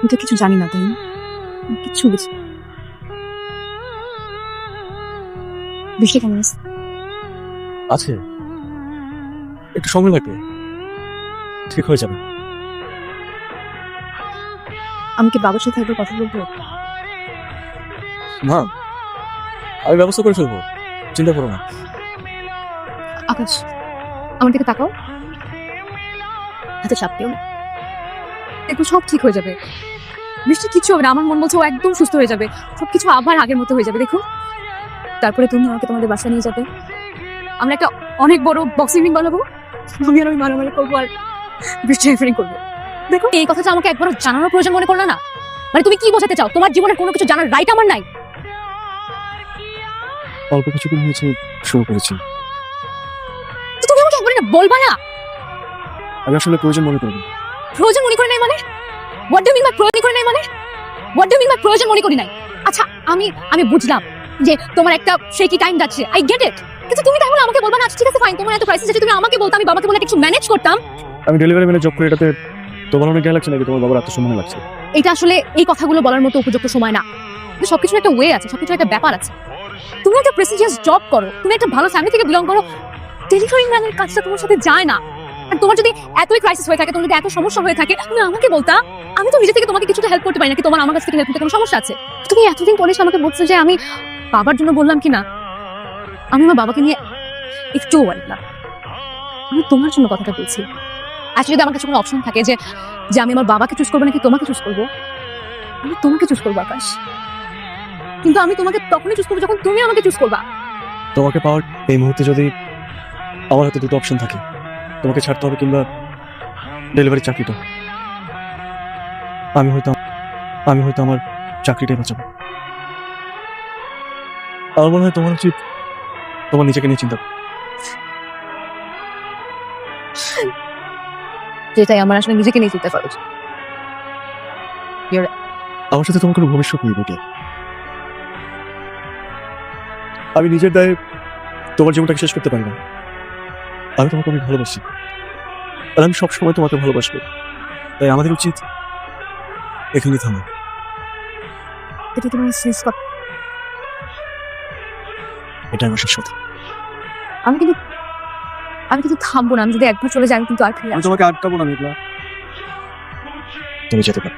আমি তো কিছু জানি না, তাই না? আমি কিচ্ছু বুঝি না। বৃষ্টি কেমন আছে? আছে, একটু সময় লাগবে, ঠিক হয়ে যাবে। আমি কি বাবার সাথে একবার কথা বলবো? না, আমি ব্যবস্থা করে ফেলবো, চিন্তা করো না। আকাশ, আমার দিকে তাকাও, হাতে চাপ দিও না। দেখো সব ঠিক হয়ে যাবে। বৃষ্টি কিচ্ছু হবে না। আমার মন বলছে ও একদম সুস্থ হয়ে যাবে, সবকিছু আবার আগের মতো হয়ে যাবে। দেখো, তারপরে তুমি আমাকে তোমাদের বাসা নিয়ে যাবে, আমরা একটা অনেক বড় বক্সিং রিং বানাবো, আমি আর আমি মারামারি করবো আর বৃষ্টি রেফারিং করবো। দেখো, এই কথাটা আমাকে একবারও জানানোর প্রয়োজন মনে করলো না। মানে তুমি কি বোঝাতে চাও? তোমার জীবনের কোনো কিছু জানার রাইট আমার নাই? অল্প কিছুদিন হয়েছে শুরু করেছি, তো তুমি আমাকে একবার বলবা না? আমি আসলে প্রয়োজন মনে করি। প্রয়োজন মনে করি নাই মানে? হোয়াট ডু মিন বাই প্রয়োজন করি নাই মানে? হোয়াট ডু মিন বাই প্রয়োজন মনে করি নাই? আচ্ছা, আমি বুঝলাম যে তোমার একটা শেকি টাইম যাচ্ছে, আই গেট ইট, কিন্তু তুমি তাহলে আমাকে বলবা না? আচ্ছা ঠিক আছে, ফাইন, তোমার এত ক্রাইসিস আছে, তুমি আমাকে বলতো, আমি বাবাকে বলে কিছু ম্যানেজ করতাম। আমি ডেলিভারি ম্যানে জব করি, এটাতে তোমার অনেক জ্ঞান লাগছে নাকি তোমার বাবার আত্মসম্মান লাগছে? এটা আসলে এই কথাগুলো বলার মতো উপযুক্ত সময় না। সবকিছুর একটা ওয়ে আছে, সবকিছুর একটা ব্যাপার আছে। তুমি একটা প্রেস্টিজিয়াস জব করো, তুমি একটা ভালো ফ্যামিলি থেকে বিলং করো, ডেলিভারি ম্যানের কাজটা তোমার সাথে যায় না। আর তোমার যদি এতই ক্রাইসিস হয়ে থাকে, তোমার যদি এত সমস্যা হয়ে থাকে, তুমি আমাকে বলতা। আমি তো নিজে থেকে তোমাকে কিছুটা হেল্প করতে পারি নাকি? তোমার আমার কাছ থেকে হেল্প করতে কোনো সমস্যা আছে? তুমি এতদিন পরে এসে আমাকে বলছো যে আমি বাবার জন্য বললাম কি না। আমি আমার বাবাকে নিয়ে একটু ওয়ারিড না, আমি তোমার জন্য কথাটা বলছি। আচ্ছা, যদি আমার কাছে কোনো অপশন থাকে যে যে আমি আমার বাবাকে চুজ করবো নাকি তোমাকে চুজ করবো, আমি তোমাকে চুজ করবো আকাশ। কিন্তু আমি তোমাকে তখনই চুজ করবো যখন তুমি আমাকে চুজ করবা। তোমাকে পাওয়ার এই মুহূর্তে যদি আমার হাতে দুটো অপশন থাকে, তোমাকে ছাড়তে হবে কিংবা ডেলিভারি চাকরিটা, আমি হয়তো আমার চাকরিটাই বাঁচাবো। আমার মনে হয় তোমার উচিত তোমার নিজেকে নিয়ে চিন্তা করো। যেটাই আমার আসলে নিজেকে নিয়ে চিন্তা করা উচিত। আমার সাথে তোমার কোনো ভবিষ্যৎ নেই বটে। আমি নিজের দায়ে তোমার জীবনটাকে শেষ করতে পারি না। আমি তোমাকে অনেক ভালোবাসি, আর আমি সবসময় তোমাকে ভালোবাসবো। তাই আমাদের উচিত এখানে থামা। এটা তোমার শেষ কথা। এটা আমার শেষ কথা। আমি কিন্তু থামবো না। আমি যদি একবার চলে যাই আমি কিন্তু আর ফিরে আমি আসবো না। তোমাকে আটকাবো না মেঘলা, তুমি যেতে পারো।